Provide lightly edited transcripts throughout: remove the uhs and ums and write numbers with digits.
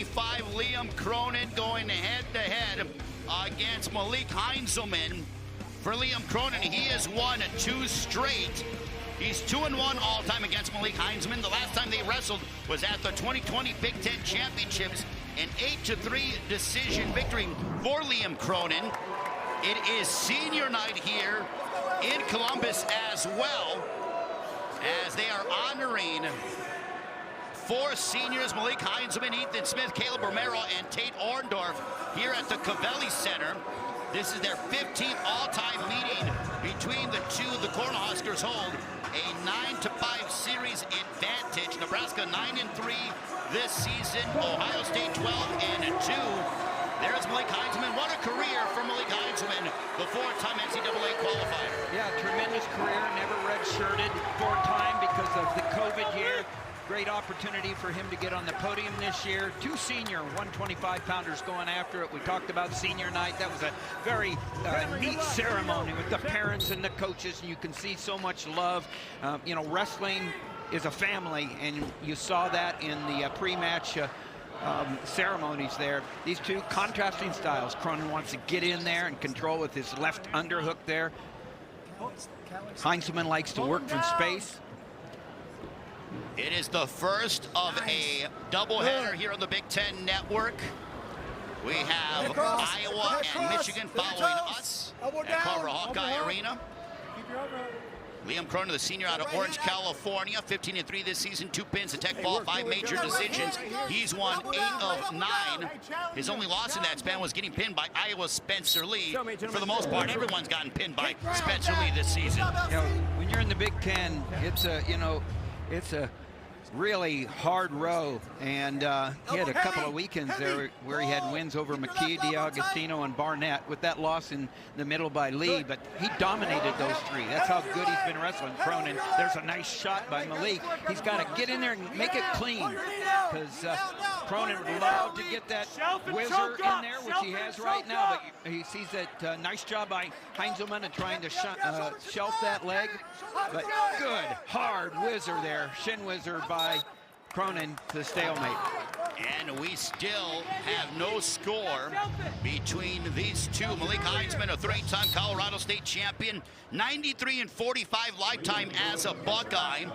125, Liam Cronin going head-to-head against Malik Heinselman. For Liam Cronin, he has won 2 straight. He's 2-1 all-time against Malik Heinselman. The last time they wrestled was at the 2020 Big Ten Championships, an 8-3 decision victory for Liam Cronin. It is senior night here in Columbus as well, as they are honoring 4 seniors, Malik Heinselman, Ethan Smith, Caleb Romero, and Tate Orndorff here at the Cavelli Center. This is their 15th all-time meeting between the two. The Cornhuskers hold a 9-5 series advantage. Nebraska 9-3 this season. Ohio State 12-2. There's Malik Heinselman. What a career for Malik Heinselman, the 4-time NCAA qualifier. Yeah, tremendous career. Never redshirted 4-time because of the COVID year. Great opportunity for him to get on the podium this year. 2 senior 125-pounders going after it. We talked about senior night. That was a very neat ceremony with the parents and the coaches, and you can see so much love. You know, wrestling is a family, and you saw that in the pre-match ceremonies there. These 2 contrasting styles. Cronin wants to get in there and control with his left underhook there. Heinselman likes to work from space. It is the first of a doubleheader here on the Big Ten Network. We have Iowa and Michigan following us at Carver Hawkeye Arena. Liam Cronin, the senior out of Orange, California, 15-3 this season, 2 pins, a tech ball, 5 major decisions. He's won 8 of 9. His only loss in that span was getting pinned by Iowa's Spencer Lee. For the most part, everyone's gotten pinned by Spencer Lee this season. You know, when you're in the Big Ten, it's a, you know, it's a really hard row, and he had a couple of weekends there where he had wins over McKee, DiAgostino, and Barnett, with that loss in the middle by Lee, but he dominated those 3. That's how good he's been wrestling. Cronin, there's a nice shot by Malik. He's got to get in there and make it clean, because Cronin would love to get that whizzer in there, which he has right now, but he sees that nice job by Heinselman and trying to shelf that leg, but good, hard whizzer there, shin whizzer by Cronin to stalemate. And we still have no score between these 2. Malik Heinselman, a 3-time Colorado State champion, 93-45 lifetime as a Buckeye.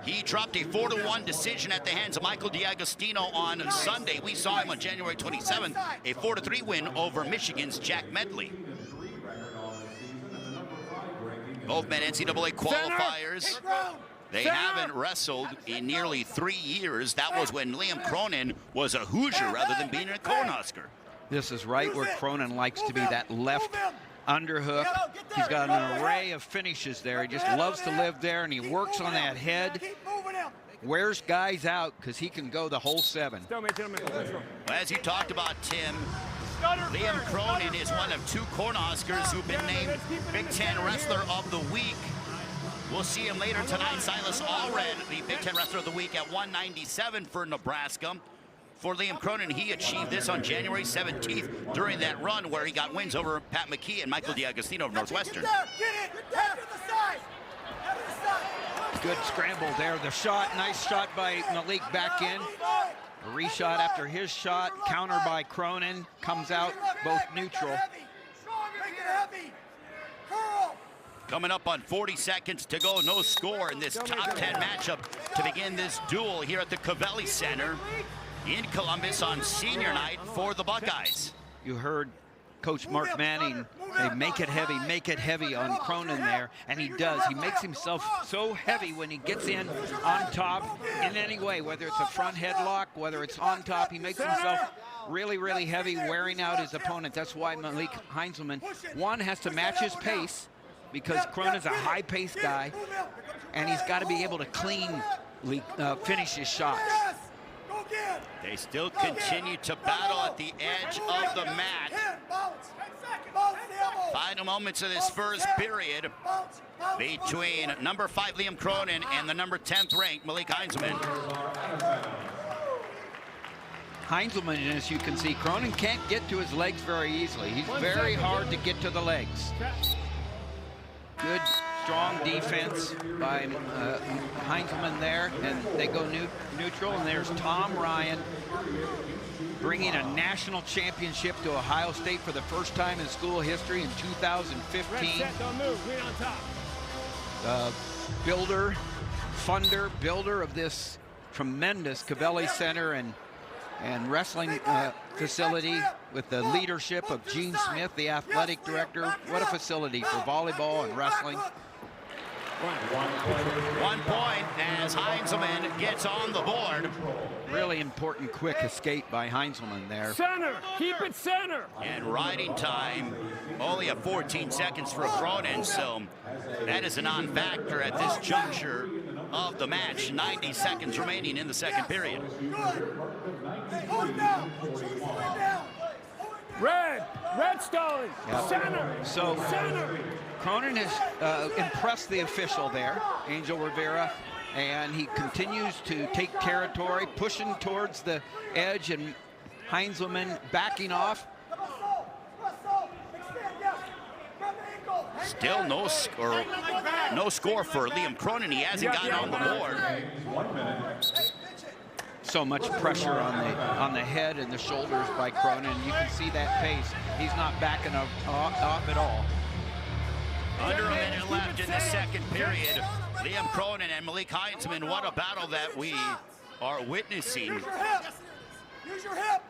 He dropped a 4-1 decision at the hands of Michael DiAgostino on Sunday. We saw him on January 27th, a 4-3 win over Michigan's Jack Medley. Both men NCAA qualifiers. They haven't wrestled in nearly 3 years. That was when Liam Cronin was a Hoosier rather than being a Cornhusker. This is right where Cronin likes to be, that left underhook. He's got an array of finishes there. He just loves to live there, and he works on that head. Wears guys out because he can go the whole 7. As you talked about, Tim, Liam Cronin is one of 2 Cornhuskers who've been named Big Ten Wrestler of the Week. We'll see him later tonight. Silas Allred, the Big Ten Wrestler of the Week at 197 for Nebraska. For Liam Cronin, he achieved this on January 17th during that run where he got wins over Pat McKee and Michael DiAgostino of Northwestern. Good scramble there. The shot, nice shot by Malik back in. A reshot after his shot, counter by Cronin, comes out both neutral. Coming up on 40 seconds to go, no score in this top 10 matchup to begin this duel here at the Cavelli Center in Columbus on senior night for the Buckeyes. You heard Coach Mark Manning say, make it heavy on Cronin there, and he does. He makes himself so heavy when he gets in on top in any way, whether it's a front headlock, whether it's on top, he makes himself really, really heavy, wearing out his opponent. That's why Malik Heinselman, one, has to match his pace, because Cronin's a high-paced guy, and he's got to be able to cleanly finish his shots. They still continue to battle at the edge of the mat. Final moments of this first period between number 5 Liam Cronin and the number 10th ranked Malik Heinselman. Heinselman, as you can see, Cronin can't get to his legs very easily. He's very hard to get to the legs. Good, strong defense by Heinselman there, and they go neutral, and there's Tom Ryan bringing a national championship to Ohio State for the first time in school history in 2015. The builder of this tremendous Cavelli Center and wrestling facility with the leadership of Gene Smith, the athletic director. What a facility for volleyball and wrestling. 1 point as Heinselman gets on the board. Really important quick escape by Heinselman there. Center, keep it center. And riding time, only at 14 seconds for Cronin, so that is a non-factor at this juncture of the match. 90 seconds remaining in the second period. Red stalling, Yep. center, So center. Cronin has impressed the official there, Angel Rivera, and he continues to take territory, pushing towards the edge, and Heinselman backing off. Still no score for Liam Cronin. He hasn't gotten on the board. So much pressure on the head and the shoulders by Cronin. You can see that pace. He's not backing off at all. Under a minute left in the second period. Liam Cronin and Malik Heinselman, what a battle that we are witnessing. Use your hip.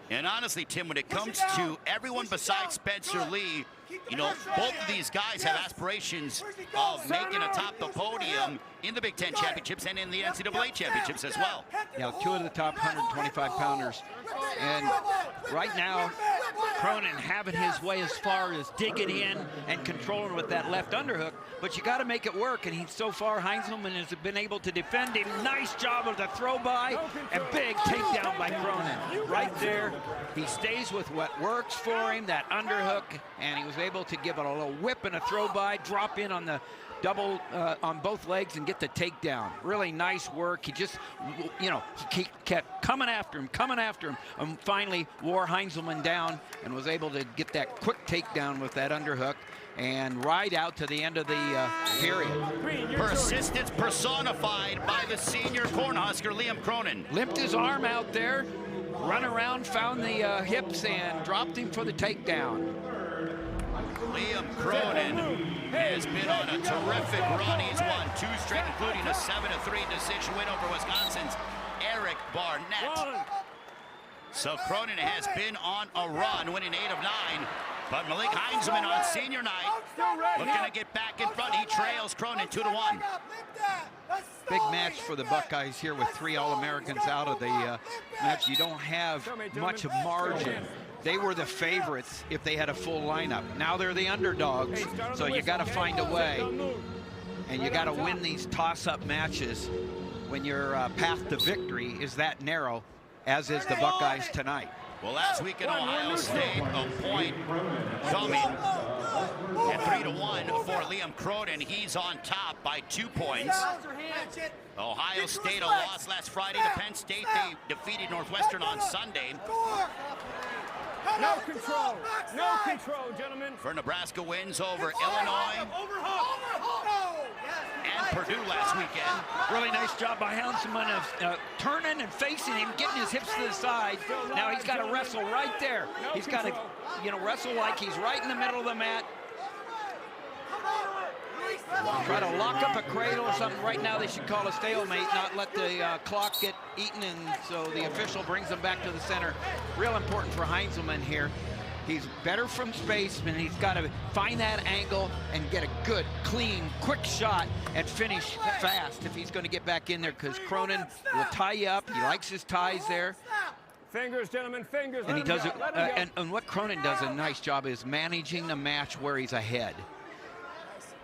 And honestly, Tim, when it comes to everyone besides Spencer Lee, you know, both of these guys have aspirations of making atop the podium in the Big Ten championships and in the NCAA championships as well. Yeah, two of the top 125-pounders. And right now, Cronin having his way as far as digging in and controlling with that left underhook, but you got to make it work, and so far Heinselman has been able to defend him. Nice job of the throw by, and big takedown by Cronin. Right there, he stays with what works for him, that underhook, and he was able to give it a little whip and a throw by, drop in on the double on both legs and get the takedown. Really nice work. He just, you know, he kept coming after him, and finally wore Heinselman down and was able to get that quick takedown with that underhook and ride out to the end of the period. Persistence personified by the senior Cornhusker, Liam Cronin. Limped his arm out there, run around, found the hips, and dropped him for the takedown. Liam Cronin has been on a terrific run. He's won 2 straight, including a 7-3 decision win over Wisconsin's Eric Barnett. So Cronin has been on a run, winning 8 of 9. But Malik Heinselman on senior night looking to get back in front. He trails Cronin 2-1. Big match for the Buckeyes here with 3 All-Americans out of the match. You don't have much of margin. They were the favorites if they had a full lineup. Now they're the underdogs, so you got to find a way. And you got to win these toss-up matches when your path to victory is that narrow, as is the Buckeyes tonight. Well, last week in Ohio State, a point coming at 3-1 for Liam Cronin. He's on top by 2 points. Ohio State, a loss last Friday to Penn State. They defeated Northwestern on Sunday. No control, gentlemen. For Nebraska wins over Illinois and Purdue last weekend. Really nice job by Heinselman of turning and facing him, getting his hips to the side. Now he's got to wrestle right there. He's got to, you know, wrestle like he's right in the middle of the mat. Try to lock up a cradle or something. Right now they should call a stalemate, not let the clock get eaten, and so the official brings them back to the center. Real important for Heinselman here. He's better from space, and he's got to find that angle and get a good, clean, quick shot and finish fast if he's going to get back in there, because Cronin will tie you up. He likes his ties there. Fingers, gentlemen, fingers. And he does it, and what Cronin does a nice job is managing the match where he's ahead.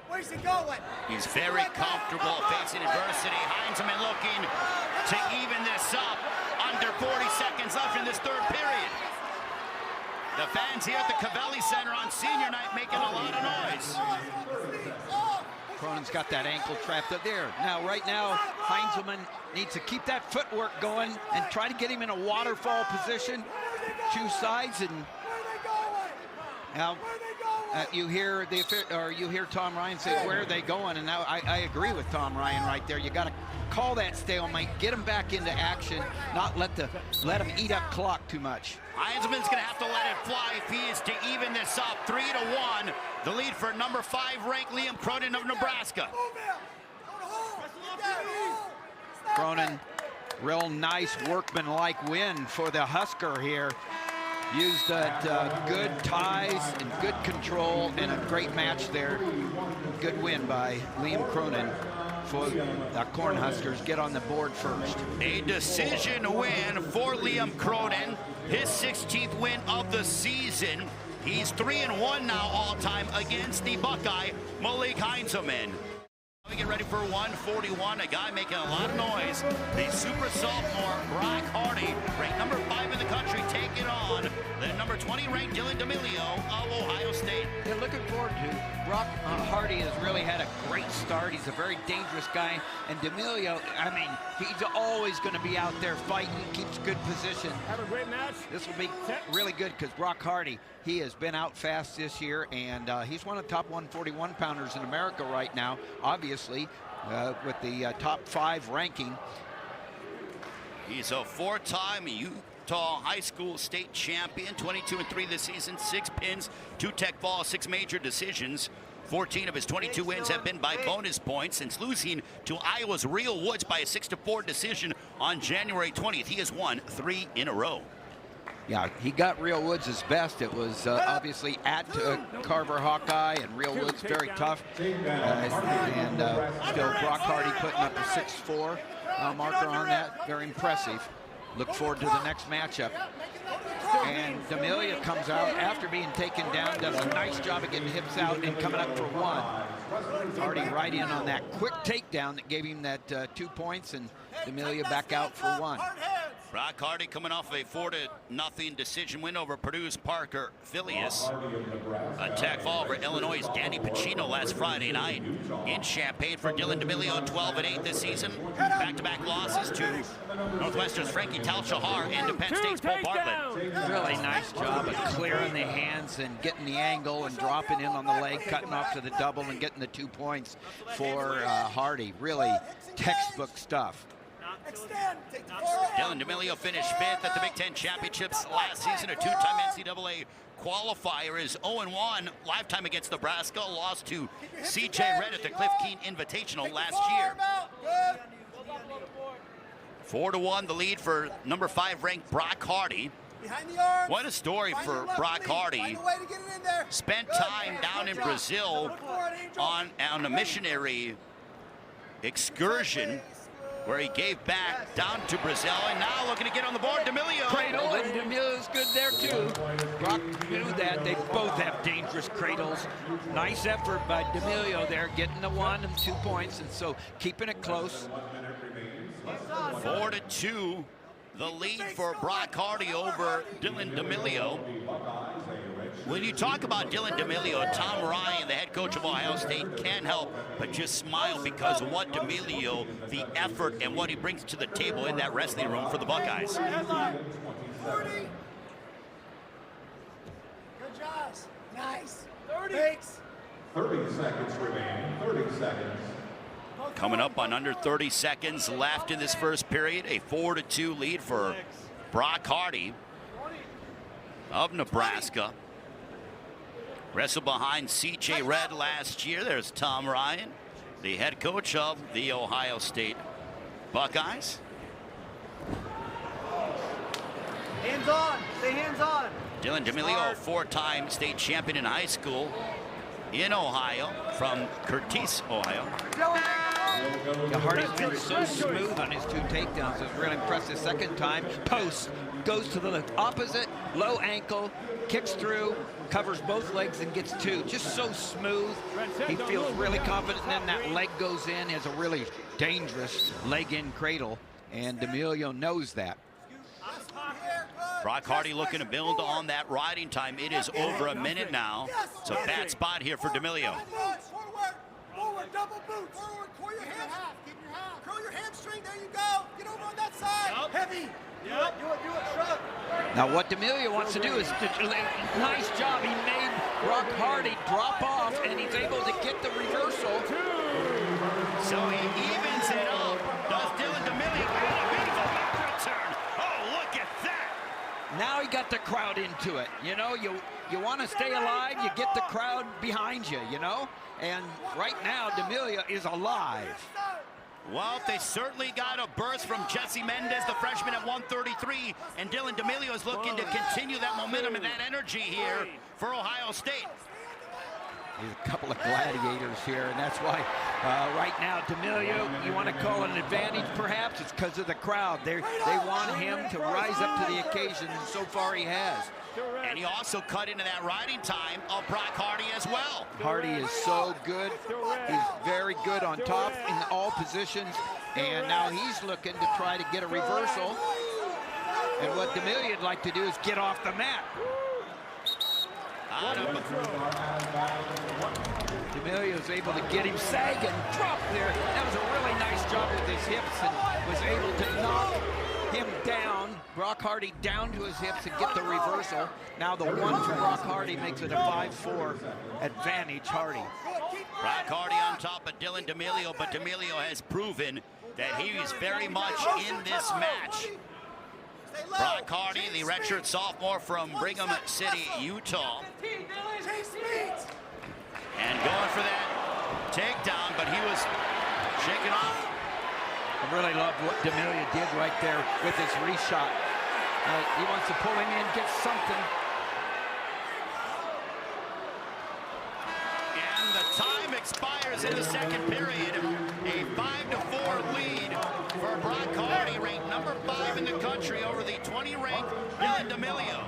Where's he going? He's very comfortable facing adversity. Heinselman looking to even this up. Under 40 seconds left in this third period. The fans here at the Cavelli Center on senior night making a lot of noise. Cronin's got that ankle trapped up there. Now, right now, Heinselman needs to keep that footwork going and try to get him in a waterfall position. 2 sides, and now you hear Tom Ryan say, "Where are they going?" And now I agree with Tom Ryan right there. You got to call that stalemate, get them back into action, not let them eat up clock too much. Heinselman's going to have to let it fly if he is to even this up. 3-1. The lead for number 5 ranked Liam Cronin of Nebraska. Cronin, real nice workmanlike win for the Husker here. Used good ties and good control and a great match there. Good win by Liam Cronin for the Cornhuskers. Get on the board first. A decision win for Liam Cronin. His 16th win of the season. He's 3-1 now all-time against the Buckeye, Malik Heinselman. We get ready for 141, a guy making a lot of noise. The super sophomore, Brock Hardy, ranked number 5 in the country, taking on the number 20 ranked Dylan D'Amelio of Ohio State. Yeah, looking forward to Brock Hardy has really had a great start. He's a very dangerous guy. And D'Amelio, I mean, he's always going to be out there fighting, keeps good position. Have a great match. This will be really good because Brock Hardy, he has been out fast this year, and he's one of the top 141 pounders in America right now, obviously, with the top 5 ranking. He's a 4-time Utah High School state champion, 22-3 this season, 6 pins, 2 tech falls, 6 major decisions. 14 of his 22 wins have been by bonus points since losing to Iowa's Real Woods by a 6-4 decision on January 20th. He has won 3 in a row. Yeah, he got Real Woods' best. It was obviously at Carver Hawkeye, and Real Woods very tough. Still Brock Hardy putting up a 6-4 marker on that. Very impressive. Look forward to the next matchup. And D'Amelio comes out after being taken down, does a nice job of getting hips out and coming up for 1. Hardy right in on that quick takedown that gave him that 2 points, and D'Amelio back out for 1. Brock Hardy coming off a 4-0 decision win over Purdue's Parker Phileas. A tech fall over Illinois' Danny Pacino last Friday night. In Champaign for Dylan D'Amelio, 12-8 this season. Back-to-back losses to Northwestern's Frankie Tal-Shahar and to Penn State's Paul Bartlett. Really nice job of clearing the hands and getting the angle and dropping in on the leg, cutting off to the double and getting the 2 points for Hardy. Really textbook stuff. Dylan D'Amelio finished 5th at the Big Ten Championships last season. A 2-time NCAA qualifier. Is 0-1 lifetime against Nebraska. Lost to C.J. Redd at the Cliff Keen Invitational last year. 4-1 the lead for number 5 ranked Brock Hardy. What a story for Brock Hardy. Spent time down in Brazil on a missionary excursion where he gave back down to Brazil, and now looking to get on the board. D'Amelio. Cradle, and D'Amelio's good there too. Brock knew that. They both have dangerous cradles. Nice effort by D'Amelio there, getting the 1 and 2 points, and so keeping it close. 4-2, the lead for Brock Hardy over Dylan D'Amelio. When you talk about Dylan D'Amelio, Tom Ryan, the head coach of Ohio State, can't help but just smile because of what D'Amelio, the effort and what he brings to the table in that wrestling room for the Buckeyes. Good job. Nice. 30. Thanks. 30 seconds remaining. 30 seconds. Coming up on under 30 seconds left in this first period, a 4-2 lead for Brock Hardy of Nebraska. Wrestled behind C.J. Redd last year. There's Tom Ryan, the head coach of the Ohio State Buckeyes. Hands on. Stay hands on. Dylan D'Amelio, 4-time state champion in high school in Ohio from Curtis, Ohio. Yeah, Hardy's been so smooth on his 2 takedowns. It was really impressive. Second time, post, goes to the opposite, low ankle, kicks through, covers both legs and gets 2. Just so smooth. He feels really confident, and then that leg goes in. Has a really dangerous leg-in cradle, and D'Amelio knows that. Brock Hardy looking to build on that riding time. It is over a minute now. It's a bad spot here for D'Amelio. Forward, double boots. Forward, curl your hands. Curl your hamstring. There you go. Get over on that side. Heavy. Do it. Shrug. Now what D'Amelio wants to do is, nice job. He made Brock Hardy drop off, and he's able to get the reversal. So he evens it up. Does now he got the crowd into it. You know, you want to stay alive, you get the crowd behind you, you know? And right now, D'Amelio is alive. Well, they certainly got a burst from Jesse Mendez, the freshman at 133, and Dylan D'Amelio is looking to continue that momentum and that energy here for Ohio State. There's a couple of gladiators here, and that's why right now, D'Amelio, you want to call it an advantage perhaps? It's because of the crowd. They want him to rise up to the occasion, and so far he has. And he also cut into that riding time of Brock Hardy as well. Hardy is so good. He's very good on top in all positions, and now he's looking to try to get a reversal. And what D'Amelio would like to do is get off the mat. D'Amelio was able to get him sagging, drop there. That was a really nice job with his hips and was able to knock him down, Brock Hardy down to his hips and get the reversal. Now the one for Brock Hardy makes it a 5-4 advantage, Hardy. Brock Hardy on top of Dylan D'Amelio, but D'Amelio has proven that he is very much in this match. Brock Hardy, the redshirt sophomore from Brigham City, Utah. And going for that takedown, but he was shaken off. I really loved what D'Amelio did right there with his reshot. He wants to pull him in, get something. And the time expires in the second period. A 5-4 lead for Brock Hardy, ranked number 5 in the country over the 20-ranked Dylan D'Amelio.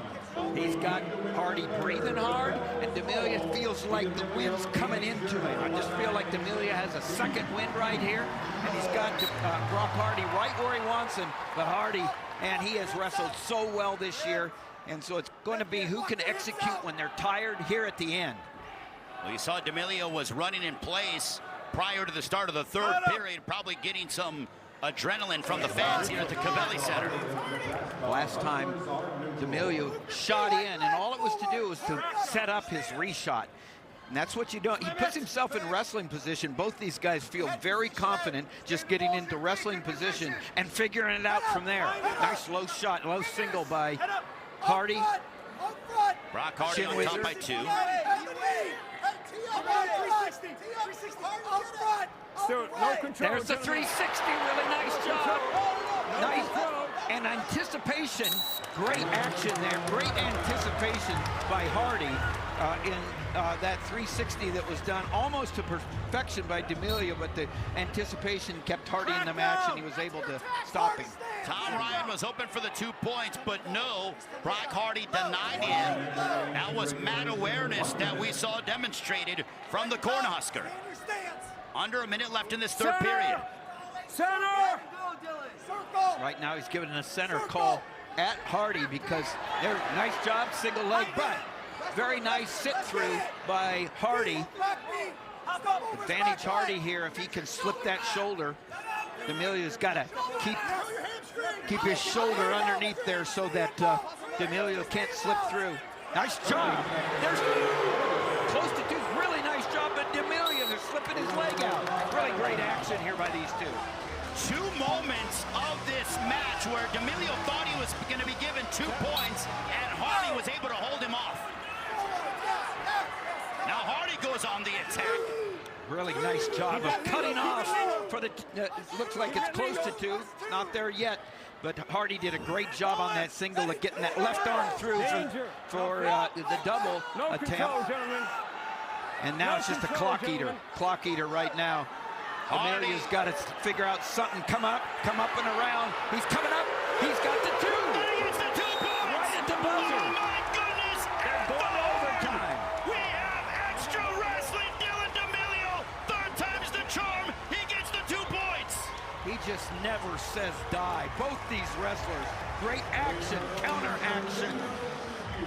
He's got Hardy breathing hard, and D'Amelio feels like the wind's coming into him. I just feel like D'Amelio has a second wind right here, and he's got Brock Hardy right where he wants him. But Hardy, and he has wrestled so well this year, and so it's going to be who can execute when they're tired here at the end. Well, you saw D'Amelio was running in place prior to the start of the third period, probably getting some adrenaline from the fans here at the Covelli Center. Last time, D'Amelio shot in, and all it was to do was to set up his reshot. And that's what you do. He puts himself in wrestling position. Both these guys feel very confident just getting into wrestling position and figuring it out from there. Nice low shot, low single by Hardy. Brock Hardy on top by 2. Still, no control. There's the 360, really nice job. Nice and anticipation, great action there, great anticipation by Hardy in that 360 that was done almost to perfection by D'Amelio, but the anticipation kept Hardy in the match and he was able to stop him. Tom Ryan was hoping for the 2 points, but no, Brock Hardy denied him. That was mat awareness that we saw demonstrated from the Cornhusker. Under a minute left in this third period. Center! Right now he's giving a center call at Hardy because they're nice job, single leg, but very nice sit through by Hardy. Advantage Hardy here if he can slip that shoulder. D'Amelio's got to keep his shoulder underneath there so that D'Amelio can't slip through. Nice job. There's close to 2. Really nice job, but D'Amelio is slipping his leg out. Really great action here by these two. 2 moments of this match where D'Amelio thought he was going to be given 2 points, and Hardy was able to hold him off. Now Hardy goes on the attack. Really nice job of cutting off for the, looks like it's close to 2. It's not there yet, but Hardy did a great job on that single of getting that left arm through for the double attempt. And now it's just a clock eater right now. D'Amelio's got to figure out something. Come up and around. He's coming up. He's got the 2. It's the 2 points. Right at the buzzer. Oh my goodness! They're going overtime. We have extra wrestling. Dylan D'Amelio, 3rd time's the charm. He gets the 2 points. He just never says die. Both these wrestlers, great action, counter action.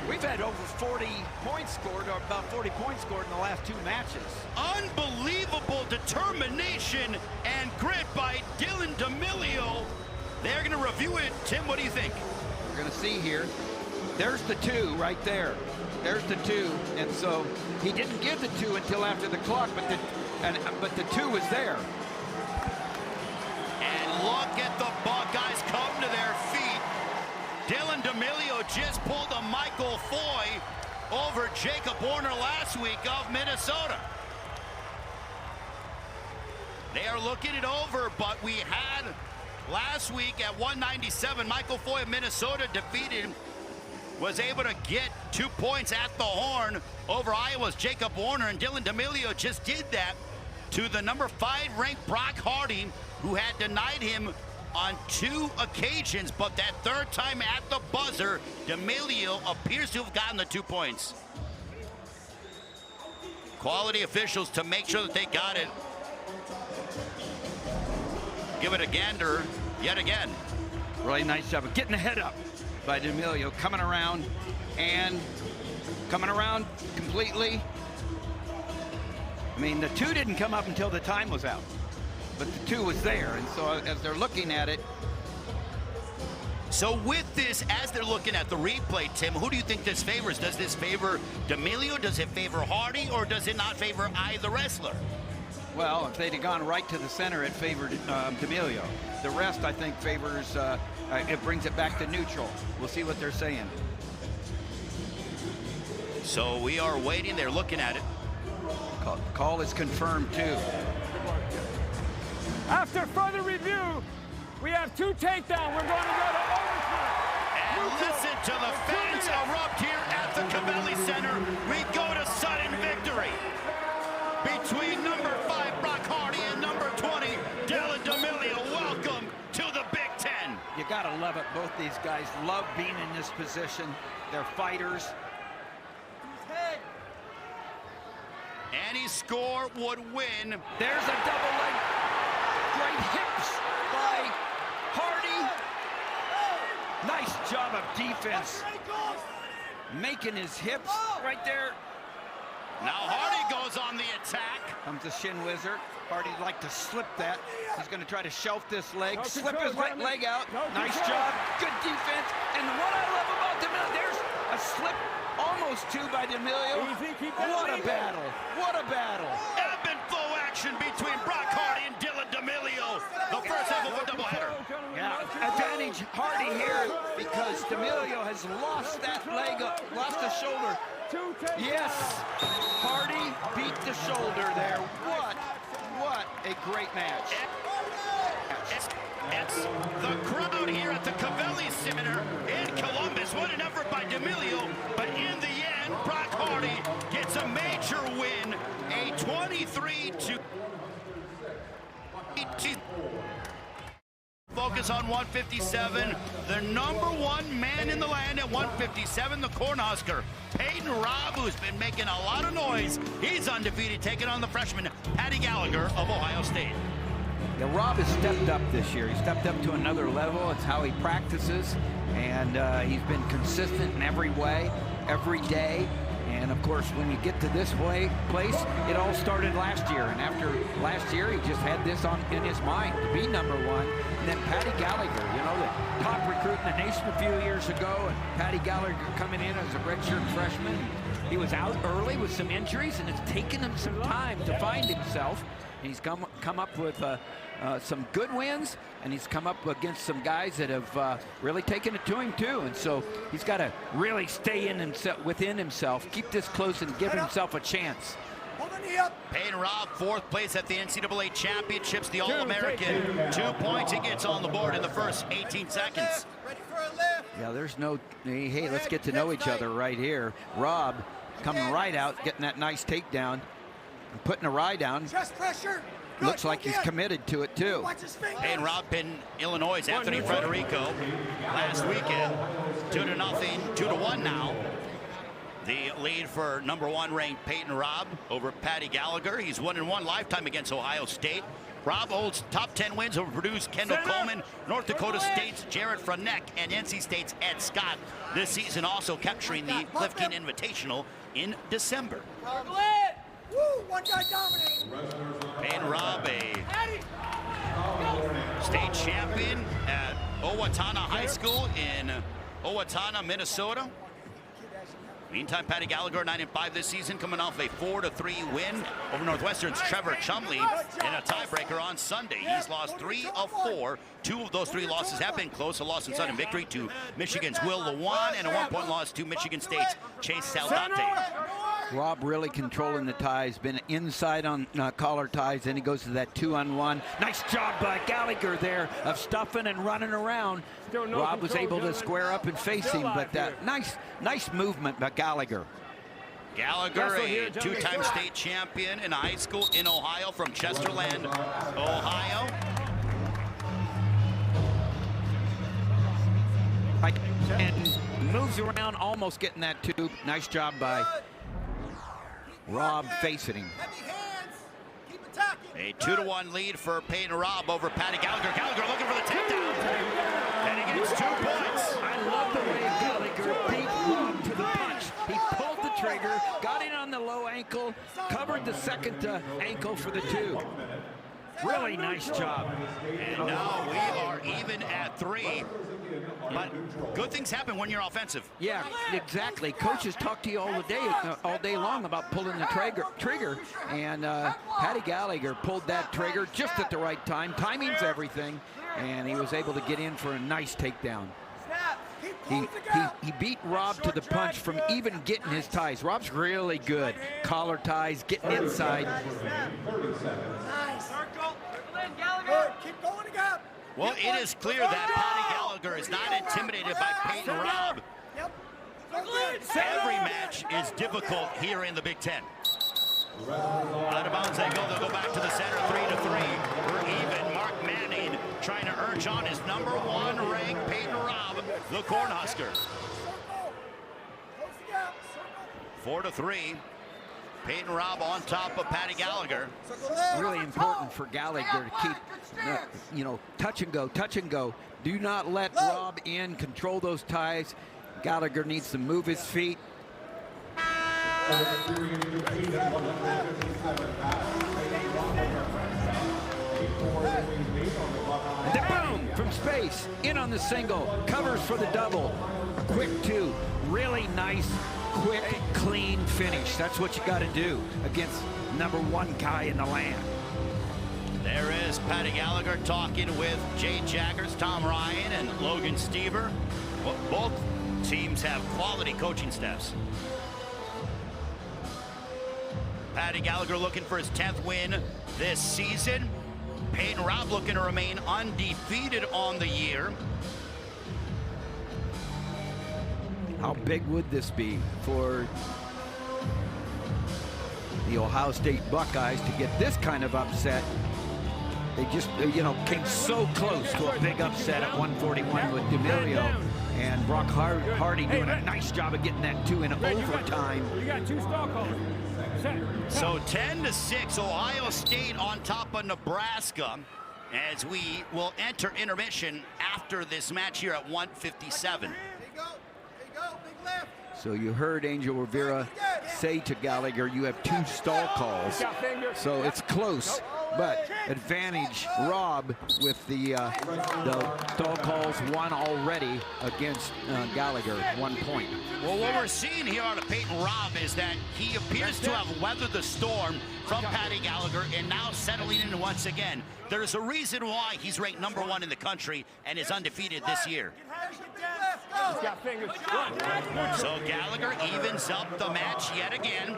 We've had over 40 points scored, or about 40 points scored in the last 2 matches. Unbelievable determination and grit by Dylan D'Amelio. They're going to review it. Tim, what do you think? We're going to see here. There's the 2 right there. There's the 2, and so he didn't give the 2 until after the clock, but the 2 was there. And look at the Buckeyes come to their feet. Dylan D'Amelio D'Amelio just pulled a Michael Foy over Jacob Warner last week of Minnesota. They are looking it over, but we had last week at 197, Michael Foy of Minnesota was able to get 2 points at the horn over Iowa's Jacob Warner, and Dylan D'Amelio just did that to the number 5 ranked Brock Hardy, who had denied him on 2 occasions, but that third time at the buzzer, D'Amelio appears to have gotten the 2 points. Quality officials to make sure that they got it. Give it a gander yet again. Really nice job of getting the head up by D'Amelio, coming around completely. I mean, the 2 didn't come up until the time was out, but the 2 was there, and so as they're looking at it. So with this, as they're looking at the replay, Tim, who do you think this favors? Does this favor D'Amelio? Does it favor Hardy? Or does it not favor either wrestler? Well, if they'd have gone right to the center, it favored D'Amelio. The rest, I think, favors, it brings it back to neutral. We'll see what they're saying. So we are waiting. They're looking at it. Call is confirmed, too. After further review, we have 2 takedowns. We're going to go to overtime. And listen to the fans erupt here at the Cavelli Center. We go to sudden victory between number 5 Brock Hardy and number 20 Dylan D'Amelio. Welcome to the Big Ten. You gotta love it. Both these guys love being in this position. They're fighters. Any score would win. There's a double leg. Great hips by Hardy. Nice job of defense. Making his hips right there. Now Hardy goes on the attack. Comes the shin wizard. Hardy'd like to slip that. He's going to try to shelf this leg, No slip control, his Gavin. leg out. No Nice control. job. Good defense. And what I love about D'Amelio, there's a slip, almost 2 by D'Amelio. Easy, keep that What a leg battle. What a battle. Ebb and flow action between Brock Hardy and Dylan D'Amelio. The first half of a doubleheader. Yeah, advantage Hardy here because D'Amelio has lost that leg, lost the shoulder. 2 takedowns. Yes, Hardy beat the shoulder there. What a great match. It's the crowd here at the Cavelli Center in Columbus. What an effort by D'Amelio, but in the end, Brock Hardy gets a major win, a 23-2. Focus on 157, the number 1 man in the land at 157, the Cornhusker, Peyton Robb, who's been making a lot of noise. He's undefeated, taking on the freshman, Paddy Gallagher of Ohio State. Yeah, Robb has stepped up this year. He stepped up to another level. It's how he practices, and he's been consistent in every way, every day. And of course, when you get to this place, it all started last year. And after last year, he just had this in his mind to be number 1. And then Paddy Gallagher, you know, the top recruit in the nation a few years ago. And Paddy Gallagher coming in as a redshirt freshman. He was out early with some injuries, and it's taken him some time to find himself. He's come up with some good wins, and he's come up against some guys that have really taken it to him too. And so he's got to really stay within himself, keep this close, and give himself a chance. Hold the knee up. Peyton Robb, 4th place at the NCAA Championships, the All-American. 2 points he gets on the board in the first 18 seconds. Ready for a lift. Yeah, there's no, hey, let's get to know each other right here. Robb coming right out, getting that nice takedown, and putting a ride down. Chest pressure. Looks like he's committed to it too. Watch his fingers. Peyton Robb in Illinois, Anthony Frederico last weekend. 2-0, 2-1 now. The lead for number 1 ranked Peyton Robb over Paddy Gallagher. He's 1-1 lifetime against Ohio State. Robb holds top 10 wins over Purdue's Kendall Coleman, North Dakota State's Jared Freneck, and NC State's Ed Scott. This season also capturing the Lifkin Invitational in December. Woo, 1 guy dominating. Peyton Robb, a state champion at Owatonna High School in Owatonna, Minnesota. Meantime, Paddy Gallagher 9-5 this season, coming off a 4-3 win over Northwestern's Trevor Chumley in a tiebreaker on Sunday. He's lost 3 of 4. 2 of those 3 losses have been close. A loss in sudden victory to Michigan's Will Lewan and a 1-point loss to Michigan State's Chase Saldate. Robb really controlling the ties, been inside on collar ties, then he goes to that 2-on-1. Nice job by Gallagher there of stuffing and running around. Robb was able to square up and face him, but nice movement by Gallagher. Gallagher, a 2-time state champion in high school in Ohio from Chesterland, Ohio. And moves around, almost getting that tube. Nice job by Robb facing him. A 2-1 lead for Peyton Robb over Paddy Gallagher. Gallagher looking for the takedown. And he gets 2 points. I love the way Gallagher beat Robb to the punch. He pulled the trigger, got in on the low ankle, covered the second ankle for the 2. Really nice job. And now we are even at 3. But good things happen when you're offensive. Yeah, exactly. Coaches talk to you all day long about pulling the trigger, and Paddy Gallagher pulled that trigger just at the right time. Timing's everything, and he was able to get in for a nice takedown. He beat Robb to the punch from even getting his ties. Robb's really good. Collar ties, getting inside. Keep going again. Well, it is clear that Paddy Gallagher is not intimidated by Peyton Robb. Every match is difficult here in the Big Ten. Out of bounds they go. They'll go back to the center, 3-3. We're even. Mark Manning trying to urge on his #1 ranked Peyton Robb, the Cornhusker. 4-3. Peyton Robb on top of Paddy Gallagher. Really important for Gallagher to keep, touch and go. Do not let Robb in, control those ties. Gallagher needs to move his feet. And boom, from space, in on the single, covers for the double. Quick 2, really nice, quick, clean finish. That's what you got to do against #1 guy in the land. There is Paddy Gallagher talking with Jay Jaggers, Tom Ryan, and Logan Stever. Both teams have quality coaching staffs. Paddy Gallagher looking for his 10th win this season. Peyton Robb looking to remain undefeated on the year. How big would this be for the Ohio State Buckeyes to get this kind of upset? They just, came so close to a big upset at 141 with DeMilio. And Brock Hardy doing a nice job of getting that 2 in overtime. You got 2 stall calls. So 10-6, Ohio State on top of Nebraska as we will enter intermission after this match here at 1:57. So you heard Angel Rivera say to Gallagher, you have 2 stall calls. So it's close, but advantage Robb with the stall calls, 1 already against Gallagher, 1 point. Well, what we're seeing here out of Peyton Robb is that he appears to have weathered the storm from Paddy Gallagher and now settling in once again. There's a reason why he's ranked #1 in the country and is undefeated this year. So Gallagher evens up the match yet again.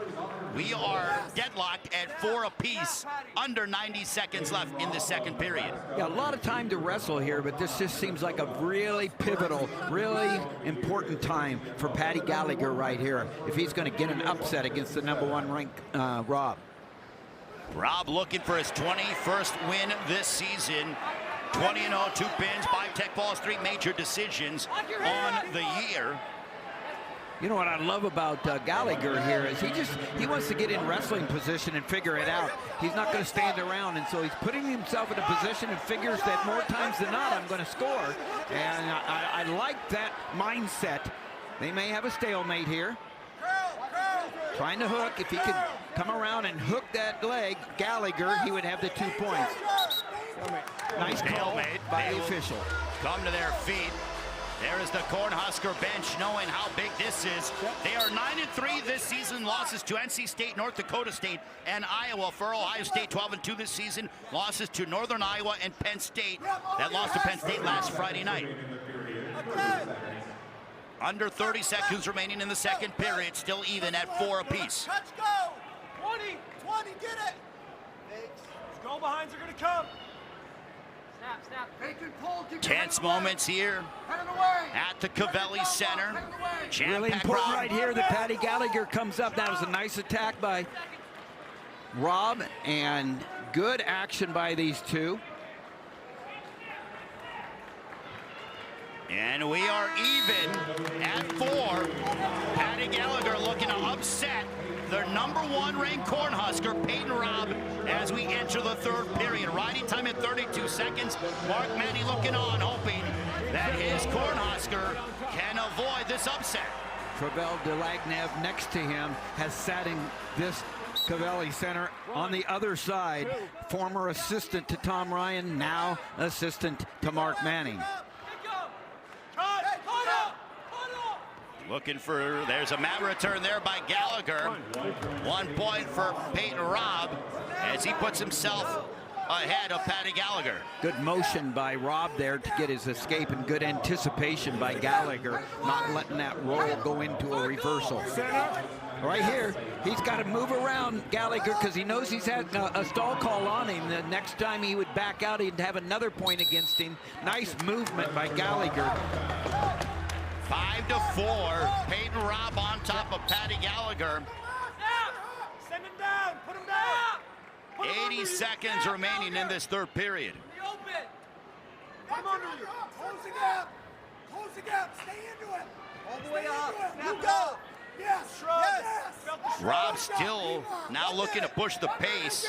We are deadlocked at 4 apiece, under 90 seconds left in the second period. Yeah, a lot of time to wrestle here, but this just seems like a really pivotal, really important time for Paddy Gallagher right here if he's going to get an upset against the #1 ranked Robb. Robb looking for his 21st win this season. 20-0, 2 pins, 5 tech balls, 3 major decisions on the year. You know what I love about Gallagher here is he wants to get in wrestling position and figure it out. He's not going to stand around, and so he's putting himself in a position and figures that more times than not I'm going to score. And I like that mindset. They may have a stalemate here. Trying to hook. If he could come around and hook that leg, Gallagher, he would have the 2 points. Nice call by the official. Come to their feet. There is the Cornhusker bench knowing how big this is. They are 9-3 this season. Losses to NC State, North Dakota State, and Iowa. For Ohio State, 12-2 this season. Losses to Northern Iowa and Penn State. That lost to Penn State last Friday night. Under 30 seconds remaining in the second period. Still even at 4 apiece. Touch, go! 20, get it! Those goal behinds are going to come. Snap. Peyton, pull, Tense moments here at the Cavelli Center. Really important right here that Paddy Gallagher comes up. That was a nice attack by Robb and good action by these two. And we are even at 4. Paddy Gallagher looking to upset their #1 ranked Cornhusker, Peyton Robb, as we enter the third period. Riding time at 32 seconds. Mark Manny looking on, hoping that his Cornhusker can avoid this upset. Travel Delagnev next to him has sat in this Cavelli Center on the other side. Former assistant to Tom Ryan, now assistant to Mark Manning. Looking for, there's a mat return there by Gallagher. 1 point for Peyton Robb as he puts himself ahead of Paddy Gallagher. Good motion by Robb there to get his escape, and good anticipation by Gallagher, not letting that roll go into a reversal. Right here, he's got to move around Gallagher because he knows he's had a stall call on him. The next time he would back out, he'd have another point against him. Nice movement by Gallagher. 5-4. Peyton Robb on top of Paddy Gallagher. Send him down. Put him down. 80 seconds remaining in this third period. Come under you. Close the gap. Close the gap. Stay into it. All the way up. You go. Yes. Yes. Robb still now looking to push the pace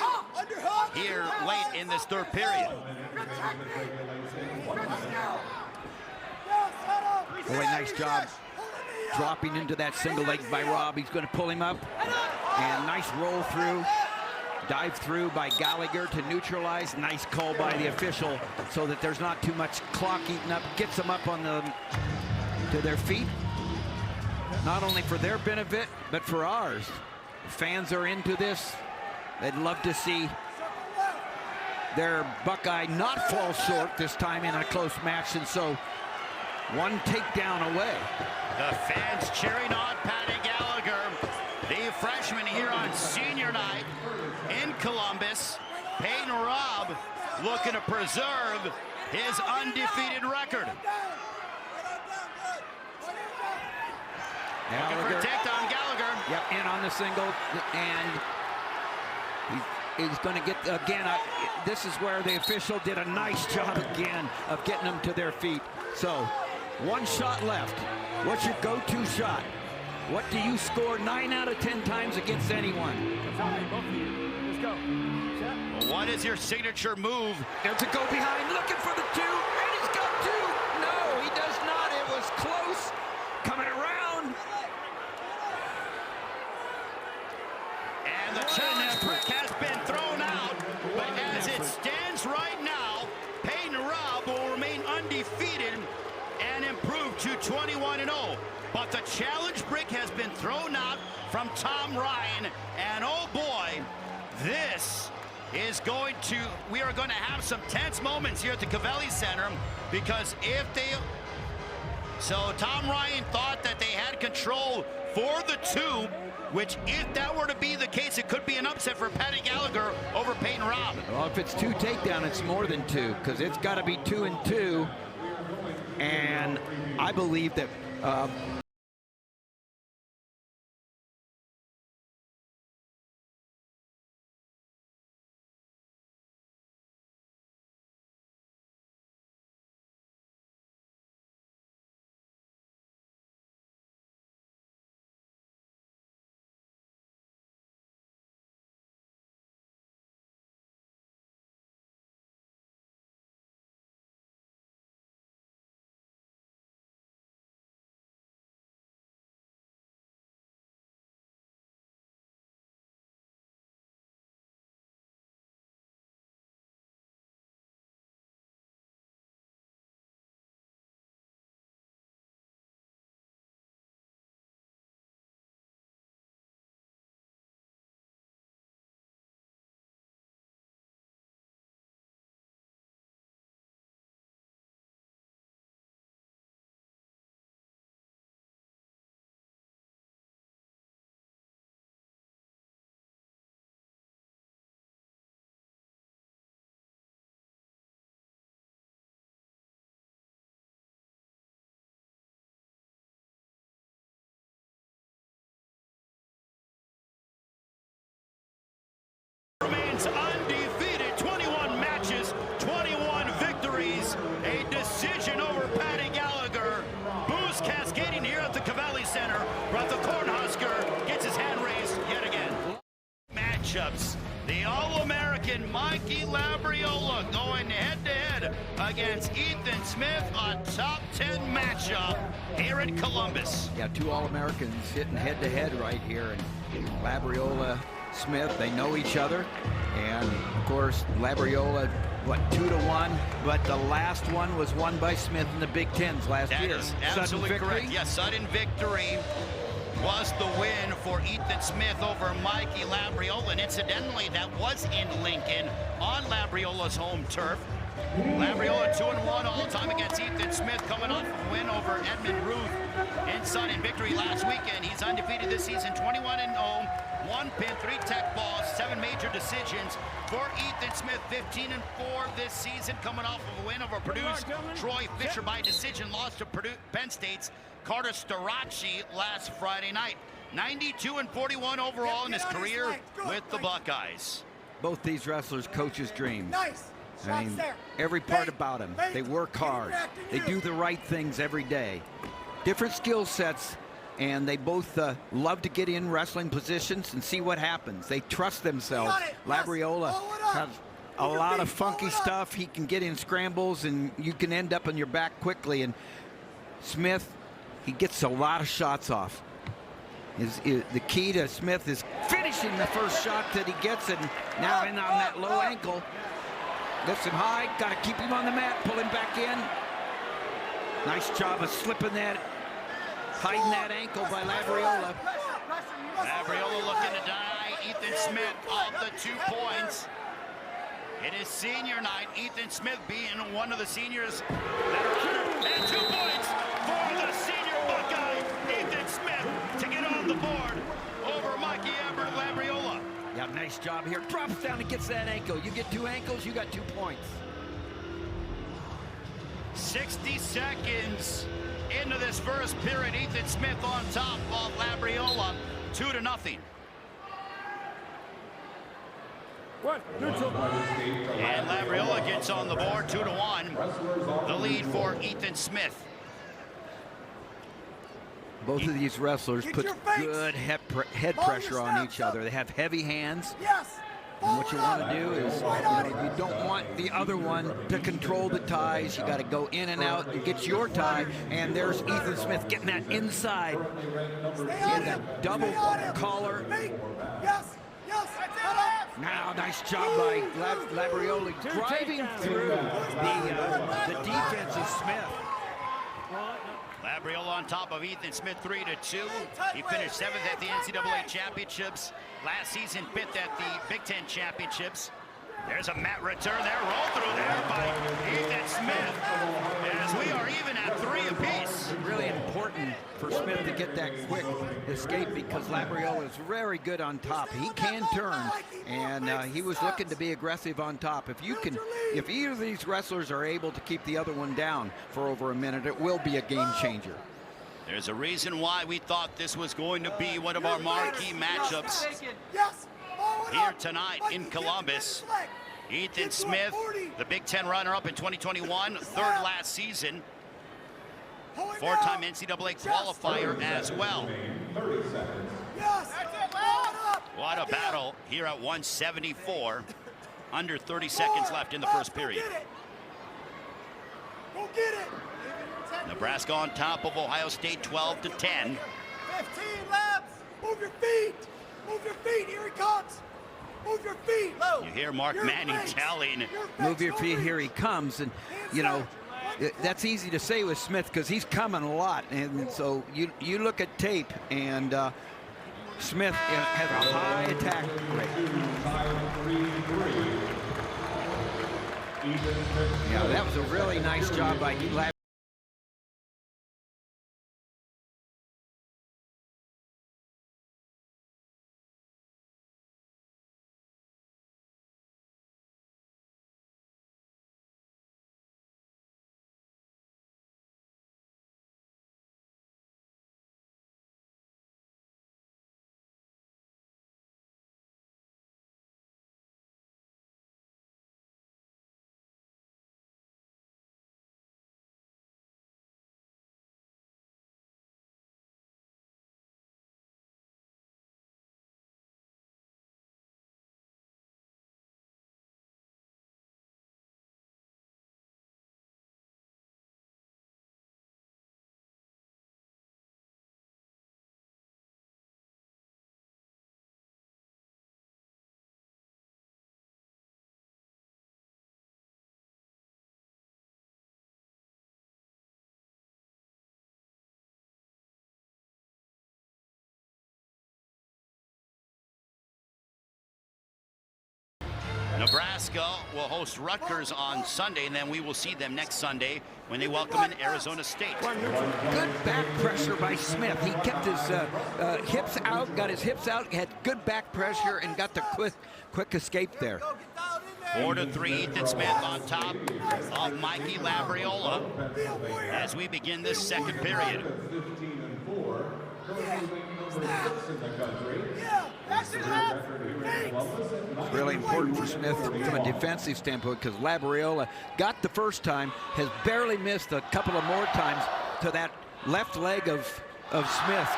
here late in this third period. Boy, nice job dropping into that single leg by Robb. He's going to pull him up, and nice roll through, dive through by Gallagher to neutralize. Nice call by the official so that there's not too much clock eaten up. Gets them up on to their feet, not only for their benefit but for ours. Fans are into this. They'd love to see their Buckeye not fall short this time in a close match, and so one takedown away. The fans cheering on Paddy Gallagher, the freshman here on senior night in Columbus. Peyton Robb looking to preserve his undefeated record. Looking for takedown Gallagher. Yep, in on the single, and he's going to get, again, this is where the official did a nice job again of getting them to their feet. So, 1 shot left. What's your go-to shot? What do you score 9 out of 10 times against anyone? Let's go. What is your signature move? There's a go behind, looking for the 2, and he's got 2. No, he does not. It was close. Coming around. And the challenge trick has been thrown out. But as it stands right now, Peyton Robb will remain undefeated and improve to 21-0. But the challenge brick has been thrown out from Tom Ryan. And oh boy, this is going to, we are going to have some tense moments here at the Cavelli Center, because if they, so Tom Ryan thought that they had control for the 2, which if that were to be the case, it could be an upset for Paddy Gallagher over Peyton Robb. Well, if it's 2 takedown, it's more than 2, because it's got to be 2 and 2. And I believe that remains undefeated. 21 matches, 21 victories. A decision over Paddy Gallagher. Booze cascading here at the Cavalli Center. But the Cornhusker gets his hand raised yet again. Matchups. The All-American Mikey Labriola going head-to-head against Ethan Smith, a top 10 matchup here in Columbus. Yeah, two All-Americans hitting head-to-head right here. And Labriola, Smith, they know each other. And, of course, Labriola, what, 2-1? But the last one was won by Smith in the Big Tens last year. That is absolutely correct. Yes, sudden victory was the win for Ethan Smith over Mikey Labriola. And incidentally, that was in Lincoln on Labriola's home turf. Labriola 2-1 all time against Ethan Smith, coming off a win over Edmund Ruth in sudden victory last weekend. He's undefeated this season, 21-0, 1 pin, 3 tech balls, 7 major decisions for Ethan Smith. 15-4 this season, coming off of a win over Purdue's Troy Fisher by decision, lost to Penn State's Carter Starachi last Friday night. 92-41 overall in his career with the Buckeyes. Both these wrestlers' coaches' dreams. Nice. I mean, every part about them. They work hard. They do the right things every day. Different skill sets, and they both love to get in wrestling positions and see what happens. They trust themselves. Labriola has a lot of funky stuff. He can get in scrambles, and you can end up on your back quickly. And Smith, he gets a lot of shots off. The key to Smith is finishing the first shot that he gets, and now in on that low ankle. Lifts him high, got to keep him on the mat, pull him back in. Nice job of slipping that, hiding that ankle by Labriola. Labriola looking to deny Ethan Smith off the 2 points. It is senior night. Ethan Smith being one of the seniors that are honored. And 2 points for the senior Buckeye, Ethan Smith, to get on the board over Mikey Labriola. Yeah, nice job here. Drops down and gets that ankle. You get 2 ankles, you got 2 points. 60 seconds into this first period. Ethan Smith on top of Labriola, 2-0. What? Neutral. And Labriola gets on the board, 2-1. The lead for Ethan Smith. Both of these wrestlers put good head pressure on each other. They have heavy hands. And what you want to do is, you don't want the other one to control the ties. You got to go in and out and get your tie. And there's Ethan Smith getting that inside. In that double collar. Now, nice job by Labriola driving through the defense of Smith. Labriola on top of Ethan Smith, 3-2. He finished 7th at the NCAA Championships. Last season, 5th at the Big Ten Championships. There's a mat return there, roll through there by Ethan Smith. As we are even at 3 apiece. Really important for Smith to get that quick escape because Labriola is very good on top. He can turn, and he was looking to be aggressive on top. If either of these wrestlers are able to keep the other one down for over a minute, it will be a game changer. There's a reason why we thought this was going to be one of our marquee matchups here tonight in Columbus. Ethan Smith, the Big Ten runner-up in 2021, 3rd last season. 4-time NCAA qualifier as well. What a battle here at 174. Under 30 seconds left in the first period. Go get it. Nebraska on top of Ohio State, 12-10. 15 laps. Move your feet. Move your feet. Here he comes. Move your feet. Low. You hear Mark Manning telling. Move your feet, here he comes. And, that's easy to say with Smith because he's coming a lot. And so you look at tape, and Smith has a high attack rate. Yeah, that was a really nice job by Labriola. Nebraska will host Rutgers on Sunday, and then we will see them next Sunday when they welcome in Arizona State. Good back pressure by Smith. He kept his hips out, got his hips out, had good back pressure, and got the quick escape there. 4-3, Ethan Smith on top of Mikey Labriola as we begin this second period. 15-4. It's really important for Smith from a defensive standpoint because Labriola got the first time, has barely missed a couple of more times to that left leg of Smith,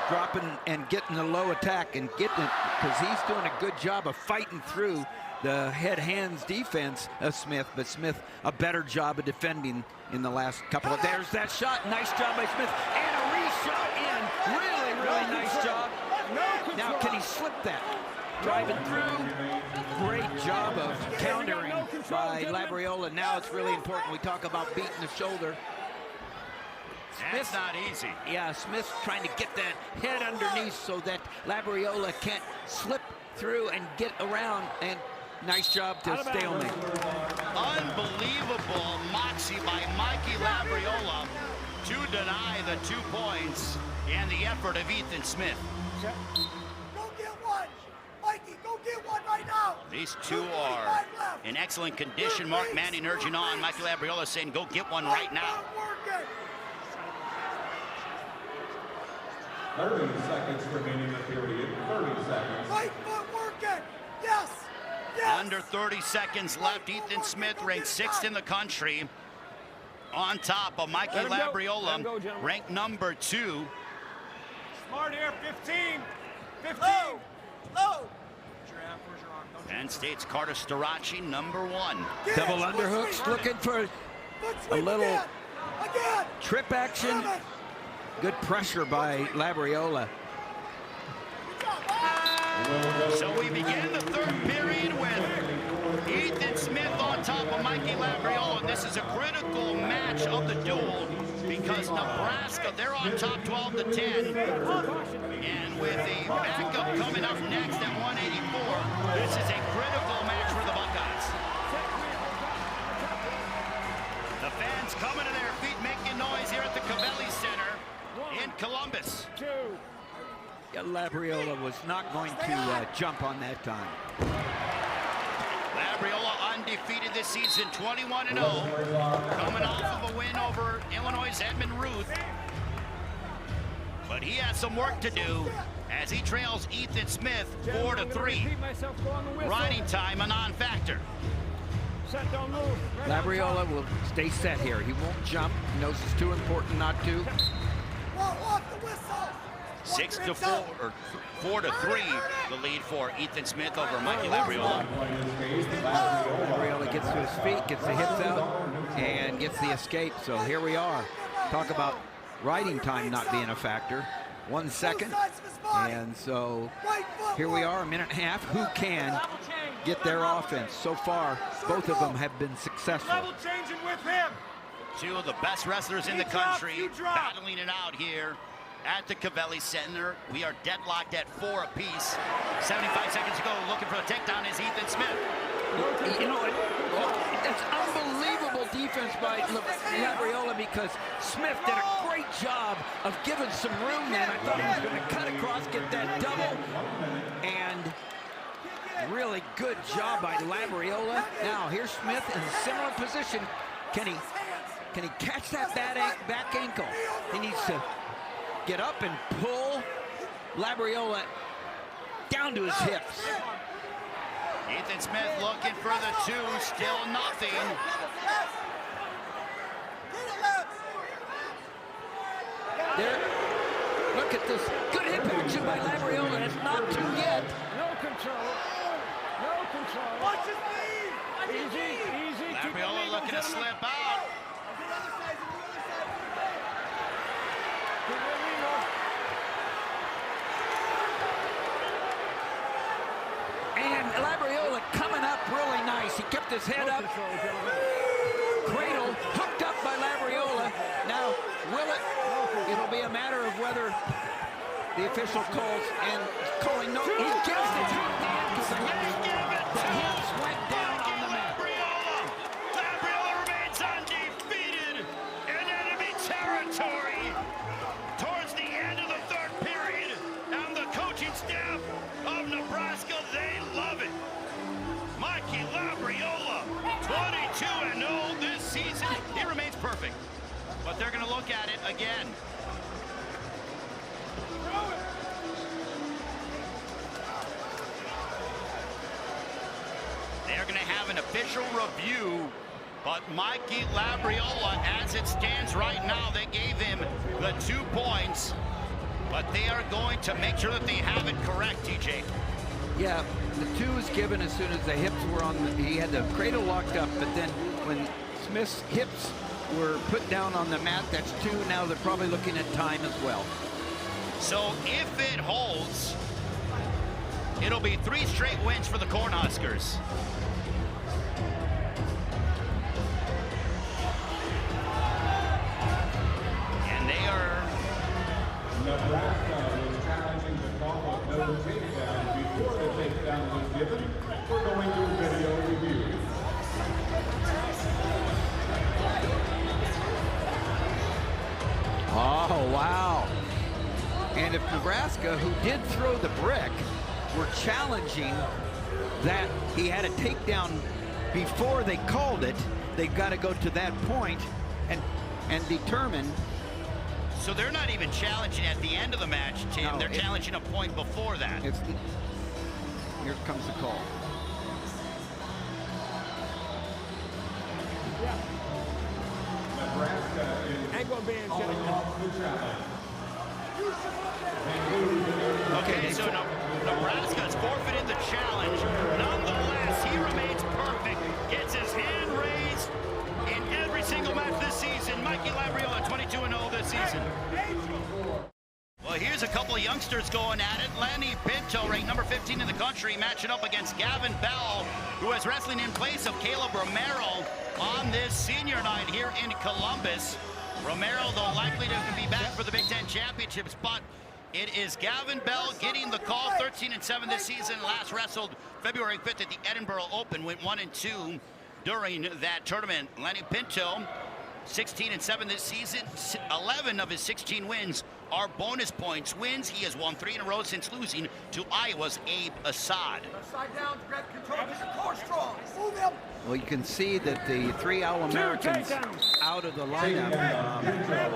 dropping and getting the low attack and getting it because he's doing a good job of fighting through the head-hands defense of Smith, but Smith a better job of defending in the last couple of. There's that shot, nice job by Smith, and a re-shot in, really nice job. Now can he slip that? Driving through, great job of countering by Labriola. Now it's really important we talk about beating the shoulder. Smith's not easy. Yeah, Smith's trying to get that head underneath so that Labriola can't slip through and get around, and nice job to stalemate. Unbelievable moxie by Mikey Labriola to deny the 2 points and the effort of Ethan Smith. Go get one! Mikey, go get one right now! These two are in excellent condition. Mark Manning urging on. Mikey Labriola saying, go get one right now. 30 seconds remaining in the period. 30 seconds. Right foot working! Yes! Yes! Under 30 seconds left. Ethan Smith ranked 6th in the country. On top of Mikey Labriola, ranked number 2. Smart here, 15. 15. Low! Penn State's Carter Starachi, number 1. Double underhooks, looking for a little trip action. Good pressure by Labriola. So we begin the third period with Ethan Smith on top of Mikey Labriola. And this is a critical match of the duel because Nebraska, they're on top 12-10. And with the backup coming up next at 184, this is a critical match for the Buckeyes. The fans coming to their feet, making noise here at the Cavelli Center in Columbus. Labriola was not going to jump on that time. Labriola undefeated this season, 21-0, coming off of a win over Illinois' Edmund Ruth. But he has some work to do as he trails Ethan Smith 4-3. Riding time a non-factor. Labriola will stay set here. He won't jump. He knows it's too important not to. 6-4 or 4-3, the lead for Ethan Smith over Mikey Labriola. Labriola gets to his feet, gets the hips out, and gets the escape. So here we are. Talk about riding time not being a factor. 1 second, and so here we are, a minute and a half. Who can get their offense? So far, both of them have been successful. Double changing with him. Two of the best wrestlers in the country battling it out here at the Cavelli Center. We are deadlocked at 4 apiece. 75 seconds to go. Looking for a takedown is Ethan Smith. You know, that's unbelievable defense by Labriola because Smith did a great job of giving some room there. I thought he was going to cut across, get that double, and really good job by Labriola. Now here's Smith in a similar position. Can he catch that back ankle? He needs to get up and pull Labriola down to his hips. Ethan Smith looking for the 2, still nothing. There, look at this. Good hip action by Labriola. It's not 2 yet. No control. No control. Watch his knee! Easy. Labriola looking to slip out. And Labriola coming up really nice. He kept his head up. Cradle hooked up by Labriola. Now, it'll be a matter of whether the official calls and calling no. He gives it to him because the hips went down on coaching staff of Nebraska, they love it. Mikey Labriola, 22-0 this season. He remains perfect, but they're going to look at it again. They're going to have an official review, but Mikey Labriola, as it stands right now, they gave him the 2 points, but they are going to make sure that they have it correct, TJ. Yeah, the 2 was given as soon as the hips were on. He had the cradle locked up, but then when Smith's hips were put down on the mat, that's 2. Now they're probably looking at time as well. So if it holds, it'll be 3 straight wins for the Cornhuskers. And they are... Nebraska was challenging the call of no takedown before the takedown was given. We're going to video review. Oh, wow. And if Nebraska, who did throw the brick, were challenging that he had a takedown before they called it, they've got to go to that point and determine. So they're not even challenging at the end of the match, Tim. No, they're challenging a point before that. Here comes the call. Nebraska is Ain't gonna be in calling challenge. off the challenge. Okay, so Nebraska has forfeited the challenge. Nonetheless, he remains perfect. Gets his hand raised in every single match this season. Mikey Labriola, 22-0 this season. Well, here's a couple of youngsters going at it. Lenny Pinto, ranked number 15 in the country, matching up against Gavin Bell, who is wrestling in place of Caleb Romero on this senior night here in Columbus. Romero, though, likely to be back for the Big Ten Championships, but it is Gavin Bell getting the call. 13-7 this season. Last wrestled February 5th at the Edinburgh Open. Went 1-2 during that tournament. Lenny Pinto, 16-7 this season. 11 of his 16 wins are bonus points wins. He has won 3 in a row since losing to Iowa's Abe Assad. Side down, grab control, get your core strong. Move him. Well, you can see that the 3 All-Americans out of the lineup,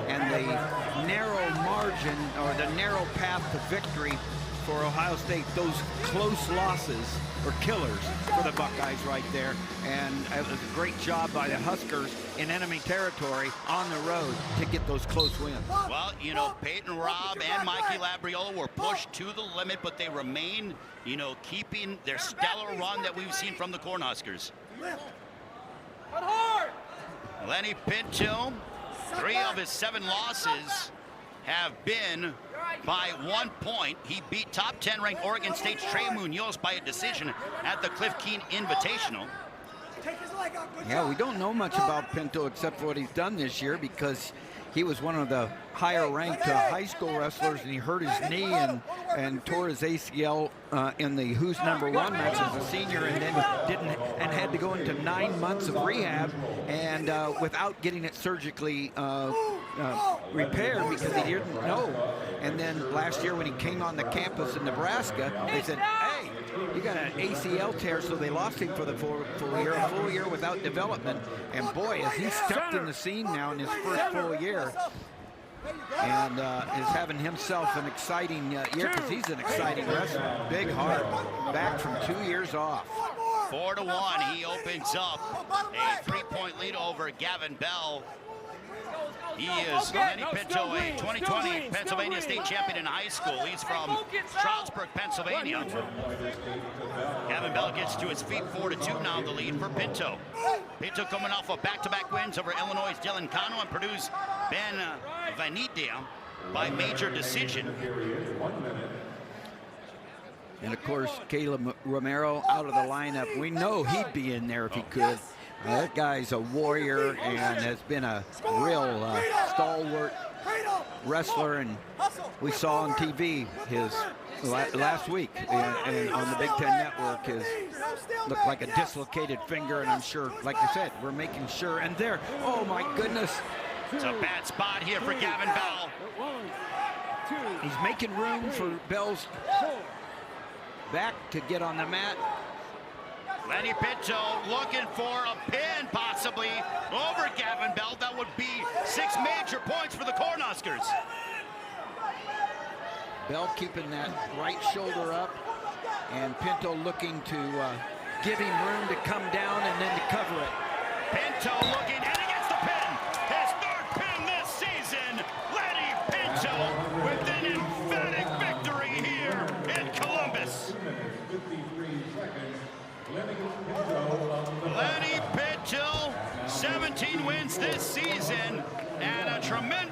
and the narrow margin or the narrow path to victory for Ohio State, those close losses were killers for the Buckeyes right there. And it was a great job by the Huskers in enemy territory on the road to get those close wins. Well, you know, Peyton, Robb, and Mikey Labriola were pushed to the limit, but they remain, you know, keeping their stellar run that we've seen from the Cornhuskers. Lenny Pinto, 3 of his 7 losses have been by 1 point. He beat top 10 ranked Oregon State's Trey Munoz by a decision at the Cliff Keen Invitational. Yeah, we don't know much about Pinto except for what he's done this year, because he was one of the higher ranked high school wrestlers, and he hurt his knee and tore his ACL in the Who's Number 1 match as a senior, and then had to go into 9 months of rehab and without getting it surgically repaired because he didn't know. And then last year when he came on the campus in Nebraska, they said, hey, you got an ACL tear, so they lost him for the full year, a full year without development. And boy, has he stepped in the scene now in his first full year, and is having himself an exciting year, because he's an exciting wrestler. Big heart, back from 2 years off. 4-1, he opens up a 3-point lead over Gavin Bell. He is Lenny Pinto, a 2020 Pennsylvania State champion in high school. He's from Stroudsburg, Pennsylvania. Gavin Bell gets to his feet, 4-2 now the lead for Pinto. Pinto coming off of back-to-back wins over Illinois' Dylan Cano and Purdue's Ben Vanidia by major decision. And of course, Caleb Romero out of the lineup. We know he'd be in there if he could. That guy's a warrior and has been a real stalwart wrestler, and we saw on TV his last week and on the Big Ten Network his looked like a dislocated finger, and I'm sure, like I said, we're making sure. And there, oh my goodness. It's a bad spot here for Gavin Bell. He's making room for Bell's back to get on the mat. Lenny Pinto looking for a pin, possibly, over Gavin Bell. That would be 6 major points for the Cornhuskers. Bell keeping that right shoulder up, and Pinto looking to give him room to come down and then to cover it. Pinto looking, and he gets the pin. His 3rd pin this season. Lenny Pinto with an emphatic victory here in Columbus. 53 seconds. Lenny Pinto, 17 wins this season, and a tremendous